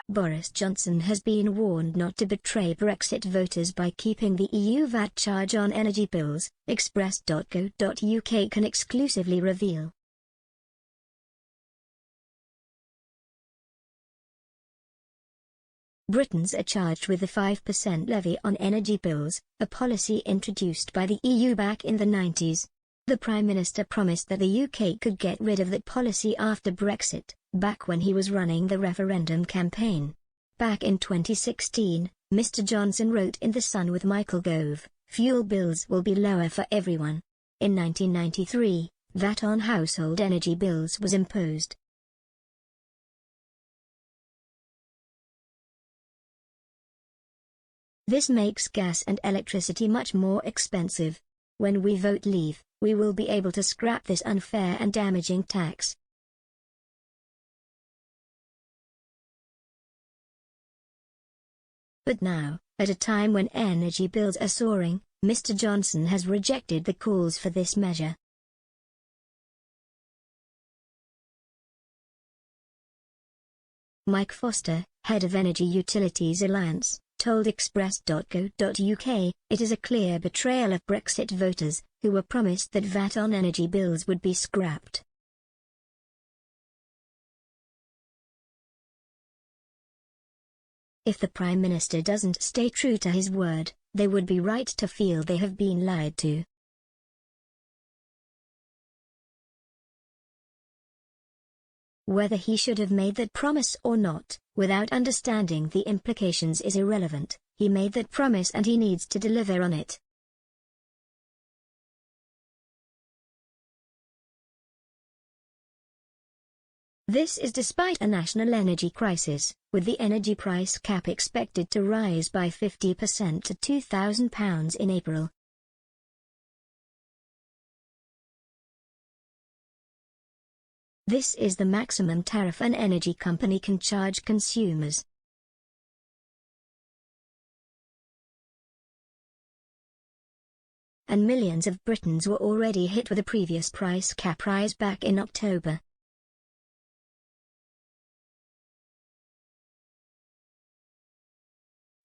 Boris Johnson has been warned not to betray Brexit voters by keeping the EU VAT charge on energy bills, Express.co.uk can exclusively reveal. Britons are charged with a 5% levy on energy bills, a policy introduced by the EU back in the 90s. The Prime Minister promised that the UK could get rid of that policy after Brexit, back when he was running the referendum campaign. Back in 2016, Mr Johnson wrote in The Sun with Michael Gove, "Fuel bills will be lower for everyone." In 1993, VAT on household energy bills was imposed. This makes gas and electricity much more expensive. When we vote Leave, we will be able to scrap this unfair and damaging tax. But now, at a time when energy bills are soaring, Mr Johnson has rejected the calls for this measure. Mike Foster, head of Energy Utilities Alliance, told Express.co.uk, "It is a clear betrayal of Brexit voters, who were promised that VAT on energy bills would be scrapped." If the Prime Minister doesn't stay true to his word, they would be right to feel they have been lied to. Whether he should have made that promise or not, without understanding the implications is irrelevant. He made that promise and he needs to deliver on it. This is despite a national energy crisis, with the energy price cap expected to rise by 50% to £2,000 in April. This is the maximum tariff an energy company can charge consumers. And millions of Britons were already hit with a previous price cap rise back in October.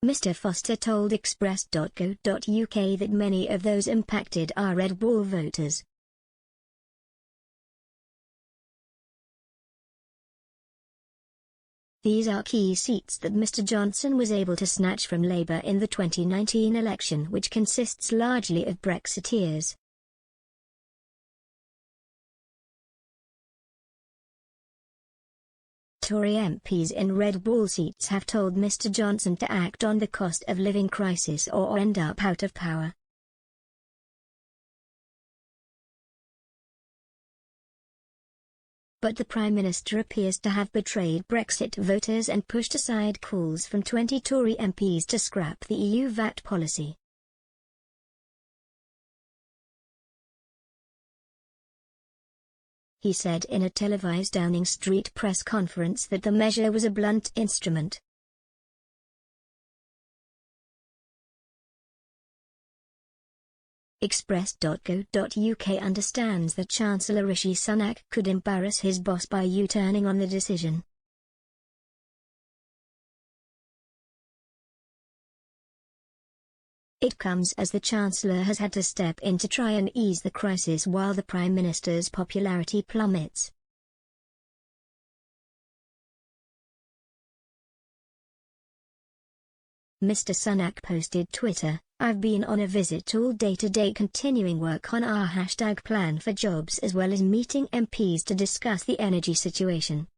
Mr Foster told Express.co.uk that many of those impacted are Red Wall voters. These are key seats that Mr Johnson was able to snatch from Labour in the 2019 election, which consists largely of Brexiteers. Tory MPs in Red Wall seats have told Mr Johnson to act on the cost of living crisis or end up out of power. But the Prime Minister appears to have betrayed Brexit voters and pushed aside calls from 20 Tory MPs to scrap the EU VAT policy. He said in a televised Downing Street press conference that the measure was a blunt instrument. Express.co.uk understands that Chancellor Rishi Sunak could embarrass his boss by U-turning on the decision. It comes as the Chancellor has had to step in to try and ease the crisis while the Prime Minister's popularity plummets. Mr Sunak posted Twitter, "I've been on a visit all day today continuing work on our #plan for jobs as well as meeting MPs to discuss the energy situation."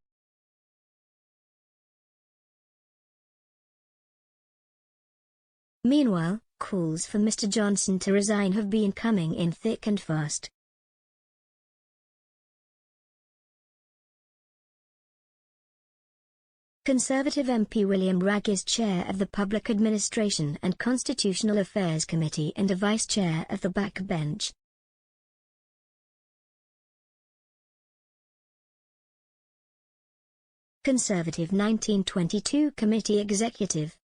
Meanwhile, calls for Mr Johnson to resign have been coming in thick and fast. Conservative MP William Ragg is chair of the Public Administration and Constitutional Affairs Committee and a vice-chair of the backbench. Conservative 1922 Committee Executive.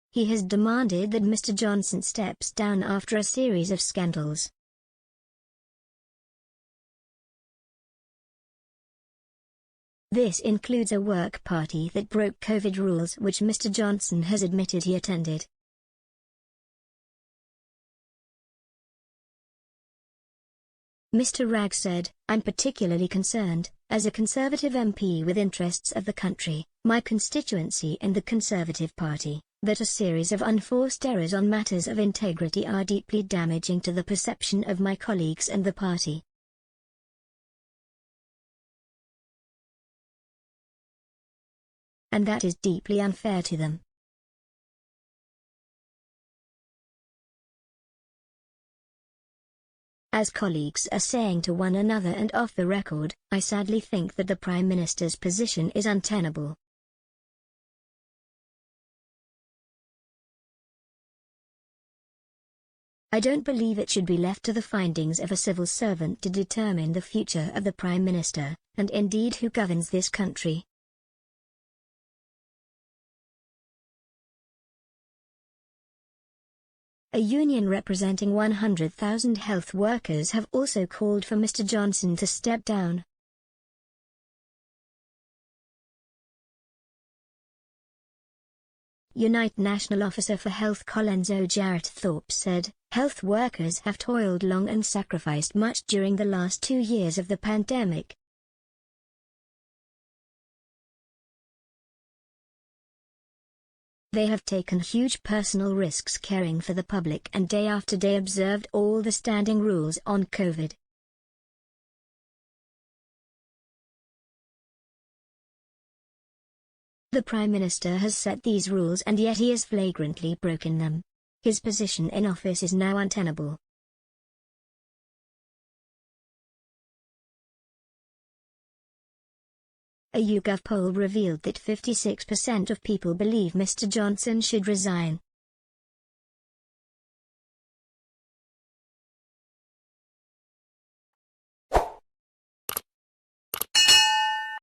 He has demanded that Mr Johnson steps down after a series of scandals. This includes a work party that broke COVID rules which Mr. Johnson has admitted he attended. Mr. Ragg said, "I'm particularly concerned, as a Conservative MP with interests of the country, my constituency and the Conservative Party, that a series of unforced errors on matters of integrity are deeply damaging to the perception of my colleagues and the party. And that is deeply unfair to them." As colleagues are saying to one another and off the record, I sadly think that the Prime Minister's position is untenable. I don't believe it should be left to the findings of a civil servant to determine the future of the Prime Minister, and indeed who governs this country. A union representing 100,000 health workers have also called for Mr. Johnson to step down. Unite National Officer for Health Colenso Jarrett Thorpe said, "Health workers have toiled long and sacrificed much during the last 2 years of the pandemic. They have taken huge personal risks caring for the public and day after day observed all the standing rules on COVID. The Prime Minister has set these rules and yet he has flagrantly broken them. His position in office is now untenable." A YouGov poll revealed that 56% of people believe Mr. Johnson should resign,